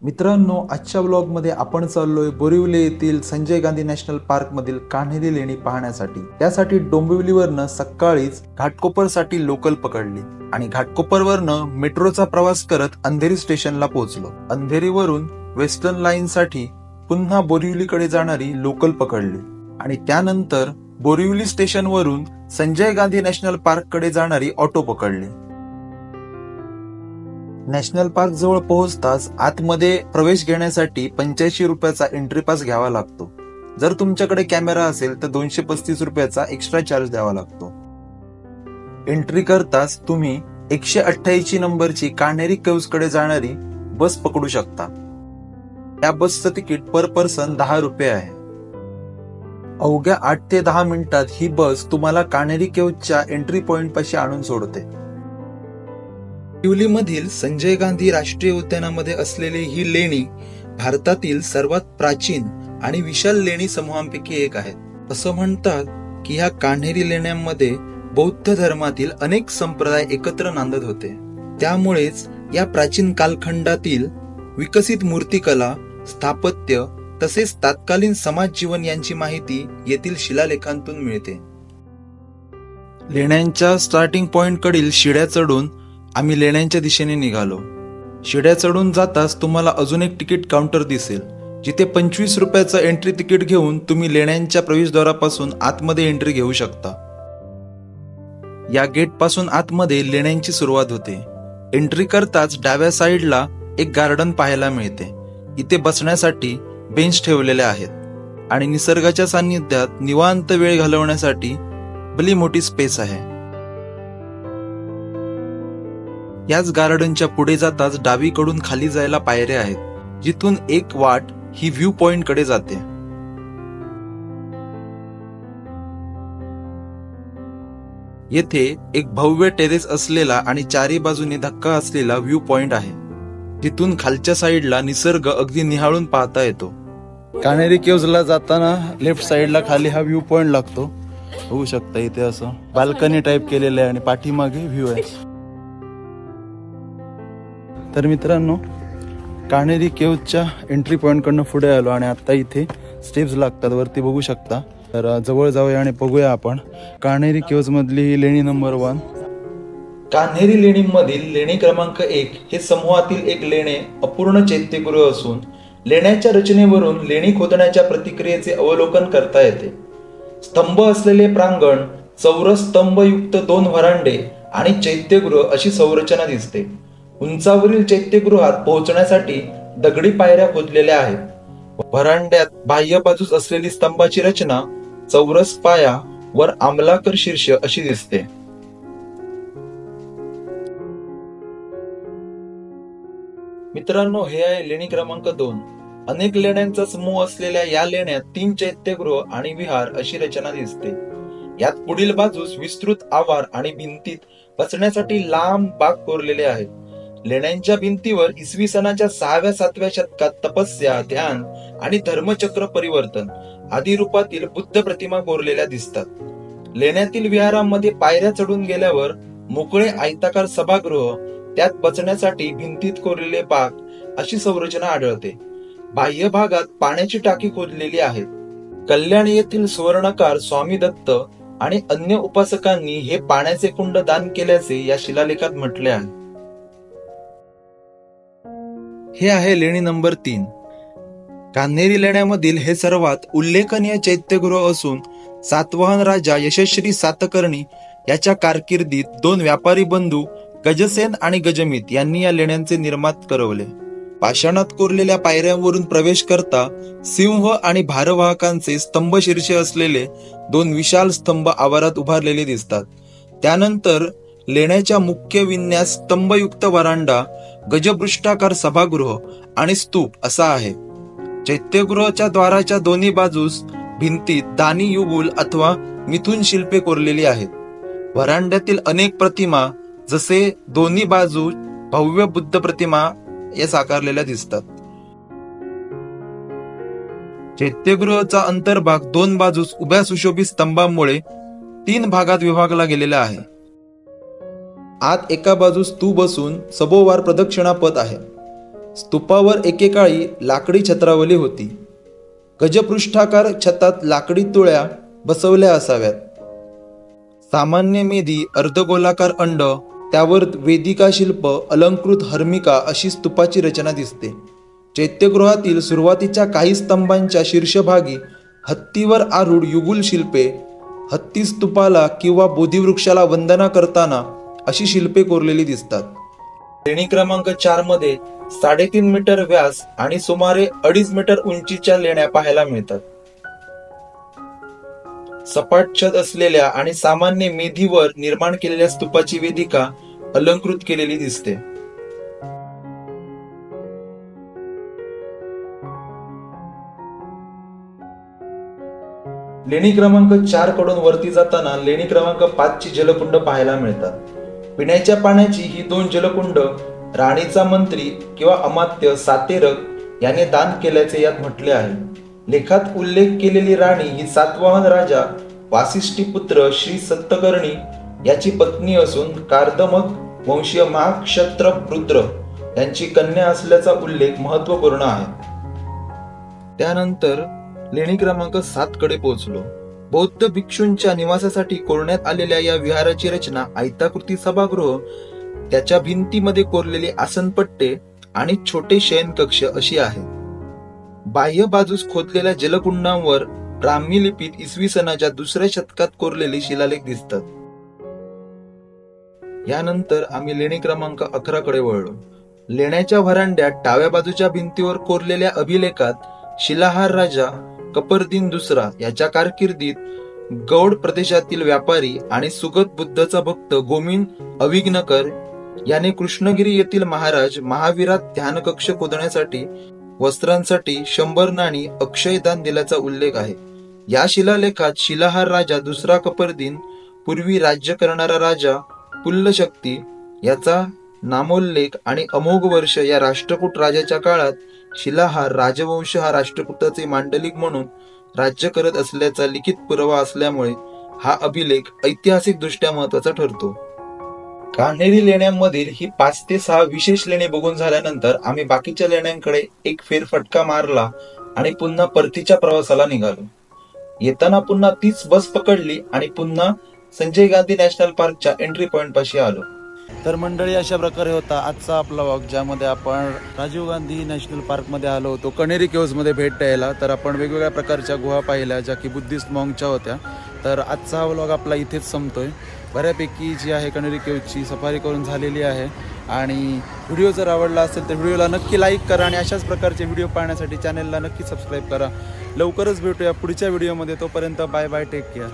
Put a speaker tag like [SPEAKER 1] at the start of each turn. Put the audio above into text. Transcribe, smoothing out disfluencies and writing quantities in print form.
[SPEAKER 1] मित्रांनो, आजच्या ब्लॉगमध्ये आपण चाललोय बोरिवली येथील संजय गांधी नॅशनल पार्क मधील कान्हेरी लेणी पाहण्यासाठी। त्यासाठी डोंबिवलीवरनं सकाळीच घाटकोपरसाठी लोकल पकडली आणि घाटकोपरवरनं मेट्रोचा प्रवास करत अंधेरी स्टेशनला पोहोचलो। अंधेरीवरून वेस्टर्न लाईन साठी पुन्हा बोरिवलीकडे जाणारी लोकल पकडली आणि त्यानंतर बोरिवली स्टेशनवरून संजय गांधी नॅशनल पार्क कडे जाणारी ऑटो पकडली। नॅशनल पार्क जवळ पोहोचताच आतमध्ये प्रवेश घेण्यासाठी 85 रुपयाचा एंट्री पास घ्यावा लागतो। जर तुमच्याकडे कॅमेरा असेल तर 235 रुपयाचा एक्स्ट्रा चार्ज द्यावा लागतो। एंट्री करताच तुम्ही 188 नंबरची कान्हेरी केव्ज कडे जाणारी बस पकडू शकता। या बसचं तिकीट पर पर्सन 10 रुपये आहे। अवघ्या 8 ते 10 मिनिटात ही बस तुम्हाला कान्हेरी केव्जच्या एंट्री पॉइंट पाशी आणून सोडते। बोरिवलीमधील संजय गांधी राष्ट्रीय उद्यानामध्ये असलेली ही लेणी भारतातील सर्वात प्राचीन आणि विशाल लेणी समूहांपैकी एक आहे। असं म्हणतात की ह्या कान्हेरी लेण्यांमध्ये बौद्ध धर्मातील अनेक संप्रदाय एकत्र नांदत होते। त्यामुळेच या प्राचीन कालखंडातील विकसित मूर्तिकला, स्थापत्य तसेच तत्कालीन समाज जीवन यांची माहिती येथील शिलालेखांतून मिळते। लेण्यांच्या स्टार्टिंग पॉइंट कडील शिड्या चढून आम्ही लेण्यांच्या दिशेने निघालो। शिड्या चढून जाताच तुम्हाला अजून एक तिकीट काउंटर दिसेल, जिथे 25 रुपयाचं एंट्री तिकीट घेऊन तुम्ही लेण्यांच्या प्रवेशद्वारापासून आतमध्ये एंट्री घेऊ शकता। या गेट पासून आतमध्ये लेण्यांची सुरुवात होते। एंट्री करताच डाव्या साईडला एक गार्डन पाहायला मिळते। इथे बसण्यासाठी बेंच ठेवलेले आहेत आणि निसर्गाच्या सान्निध्यात निवांत वेळ घालवण्यासाठी भली मोठी स्पेस आहे। याच गार्डनच्या पुढे जाताच डावीकडून खाली जायला पायऱ्या आहेत, जिथून एक वाट ही व्ह्यू पॉइंट कडे जाते। येथे एक भव्य टेरेस असलेला आणि चारी बाजूने धक्का असलेला व्ह्यू पॉइंट आहे, जिथून खालच्या साईडला निसर्ग अगदी निहाळून पाहता येतो। कान्हेरी केव्जला जाताना लेफ्ट साईडला खाली हा व्ह्यू पॉइंट लागतो। होऊ शकता इथे असं बाल्कनी टाइप केलेलं आहे आणि पाठीमागे व्ह्यू आहे। तर मित्रांनो, कान्हेरी केव्जच्या एंट्री पॉइंट कडनं पुढे आलो आणि आता इथे स्टेप्स लागतात, वरती बघू शकता। तर जवळ जाऊया आणि बघूया आपण कान्हेरी केव्ज मधली ही लेणी नंबर 1। कान्हेरी लेणीमधील लेणी क्रमांक 1 हे समूहातील एक लेणे अपूर्ण चैत्यगृह असून लेण्याच्या रचनेवरून लेणी खोदण्याच्या प्रतिक्रियेचे अवलोकन करता येते। स्तंभ असलेले प्रांगण, चौरस स्तंभयुक्त 2 व्हरांडे आणि चैत्यगृह अशी संरचना दिसते। उंचावरील चैत्यगृहात पोहोचण्यासाठी दगडी पायऱ्या खोदलेल्या आहेत। व्हरांड्यात बाह्य बाजूस असलेली स्तंभाची रचना चौरस पाया वर आमलाकर शीर्ष अशी दिसते। मित्रांनो, हे आहे लेणी क्रमांक 2। अनेक लेण्यांचा समूह असलेल्या या लेण्यात 3 चैत्यगृह आणि विहार अशी रचना दिसते। यात पुढील बाजूस विस्तृत आवार आणि भिंतीत बसण्यासाठी लांब बाग कोरलेले आहेत। लेण्यांच्या भिंतीवर इसवी सनाच्या 6व्या-7व्या शतकात तपस्या, ध्यान आणि धर्मचक्र परिवर्तन आदी रूपातील बुद्ध प्रतिमा कोरलेल्या दिसतात। लेण्यातील विहारामध्ये पायऱ्या चढून गेल्यावर मोकळे आयताकार सभागृह, त्यात बसण्यासाठी भिंतीत कोरलेले बाग अशी संरचना आढळते। बाह्य भागात पाण्याची टाकी खोदलेली आहे। कल्याण येथील सुवर्णकार स्वामी दत्त आणि अन्य उपासकांनी हे पाण्याचे कुंड दान केल्याचे या शिलालेखात म्हटले आहे। हे आहे लेणी नंबर 3। कान्हेरी लेण्यामधील हे सर्वात उल्लेखनीय चैत्यगृह असून सातवाहन राजा यशस्वी सातकर्णी याच्या कारकिर्दीत 2 व्यापारी बंधू गजसेन आणि गजमित यांनी या लेण्यांचे निर्माण करवले। पाषाणात कोरलेल्या पायऱ्यांवरून प्रवेश करता सिंह आणि भारवाहकांचे स्तंभ शीर्षे असलेले 2 विशाल स्तंभ आवारात उभारलेले दिसतात। त्यानंतर लेण्याच्या मुख्य विन्यास स्तंभयुक्त वरांडा, गजपृष्ठाकार सभागृह आणि स्तूप असा आहे। चैत्यगृहाच्या द्वाराच्या दोन्ही बाजूस भिंतीत दानी युगुल अथवा मिथुन शिल्पे कोरलेली आहेत। वरांड्यातील अनेक प्रतिमा, जसे दोन्ही बाजू भव्य बुद्ध प्रतिमा या साकारलेल्या दिसतात। चैत्यगृहाचा अंतर्भाग 2 बाजूस उभ्या सुशोभित स्तंभांमुळे 3 भागात विभागला गेलेला आहे। आत एका बाजूस स्तूप बसून सभोवार प्रदक्षिणा पथ आहे। स्तूपावर एकेकाळी लाकडी छत्रावली होती. गजपृष्ठाकार छतात लाकडी तुळया बसवल्या असाव्यात. सामान्य मेधी, अर्धगोलाकार अंड, त्यावर वेदिका शिल्प, अलंकृत हर्मिका अशी स्तूपाची रचना दिसते. चैत्यगृहातील सुरुवातीच्या काही स्तंभांच्या शीर्षभागी हत्तीवर आरूढ युगुल शिल्पे, हत्ती स्तूपाला किंवा बोधिवृक्षाला वंदना करताना अशी शिल्पे कोरलेली दिसतात. लेणी क्रमांक 4 मध्ये 3.5 मीटर व्यास आणि सुमारे 2.5 मीटर उंचीच्या लेण्या पाहायला मिळतात. सपाट छत असलेल्या आणि सामान्य मेधीवर निर्माण केलेल्या स्तूपाची वेदिका अलंकृत केलेली दिसते. लेणी क्रमांक 4 कडून वरती जाताना लेणी क्रमांक 5 ची जलकुंड पाहायला मिळतात. पिण्याच्या पाण्याची ही 2 जलकुंड राणीचा मंत्री किंवा अमात्य सातेरक याने दान केल्याचे यात म्हटले आहे. लेखात उल्लेख केलेली राणी ही सातवाहन राजा वासिष्ठी पुत्र श्री सत्तकर्णी याची पत्नी असून कार्दमक वंशीय महाक्षत्र रुद्र यांची कन्या असल्याचा उल्लेख महत्वपूर्ण आहे. त्यानंतर लेणी क्रमांक 7 कडे पोहोचलो. बौद्ध भिक्षूंच्या निवासासाठी कोरण्यात आलेल्या या विहाराची रचना आयताकृती सभागृह, त्याच्या भिंतीमध्ये कोरलेले आसनपट्टे आणि छोटे शयनकक्ष अशी आहे. बाह्य बाजूस खोदलेल्या जलकुंडांवर ब्राह्मी लिपीत इसवी सनाच्या 2ऱ्या शतकात कोरलेले शिलालेख दिसतात. यानंतर आम्ही लेणी क्रमांक 11 कडे वळलो. लेण्याच्या व्हरांड्यात डाव्या बाजूच्या भिंतीवर कोरलेल्या अभिलेखात शिलाहार राजा कपरदीन दुसरा याच्या कारकिर्दीत गौड प्रदेशातील व्यापारी आणि सुगत बुद्धचा भक्त गोमिन अविघ्नकर याने कृष्णगिरी येथील महाराज महावीरात ध्यान कक्ष खोदण्यासाठी वस्त्रांसाठी 100 नाणी अक्षयदान दिल्याचा उल्लेख आहे. या शिलालेखात शिलाहार राजा दुसरा कपरदीन, पूर्वी राज्य करणारा राजा पुल्लशक्ती याचा नामोल्लेख आणि अमोघ वर्ष या राष्ट्रकूट राजाच्या काळात शिलाहार राजवंश हा राष्ट्रकूटाचे मांडलिक म्हणून राज्य करत असल्याचा लिखित पुरावा असल्यामुळे हा अभिलेख ऐतिहासिक दृष्ट्या महत्वाचा ठरतो. कान्हेरी लेण्यांमधील ही 5 ते 6 विशेष लेणी बघून झाल्यानंतर आम्ही बाकीच्या लेण्यांकडे एक फेरफटका मारला आणि पुन्हा परतीच्या प्रवासाला निघालो. येताना पुन्हा तीच बस पकडली आणि पुन्हा संजय गांधी नॅशनल पार्कच्या एंट्री पॉइंट पाशी आलो.
[SPEAKER 2] तर मंडळी, अशा प्रकारे होता आजचा आपला व्लॉग, ज्यामध्ये आपण राजीव गांधी नॅशनल पार्कमध्ये आलो होतो कण्हेरी केव्जमध्ये भेट द्यायला. तर आपण वेगवेगळ्या प्रकारच्या गुहा पाहिल्या ज्या की बुद्धिस्ट मॉंगच्या होत्या. तर आजचा हा व्लॉग आपला इथेच संपतोय. बऱ्यापैकी जी आहे कण्हेरी केव्जची सफारी करून झालेली आहे. आणि व्हिडिओ जर आवडला असेल तर व्हिडिओला नक्की लाईक करा आणि अशाच प्रकारचे व्हिडिओ पाहण्यासाठी चॅनलला नक्की सबस्क्राईब करा. लवकरच भेटूया पुढच्या व्हिडिओमध्ये. तोपर्यंत बाय बाय, टेक केअर.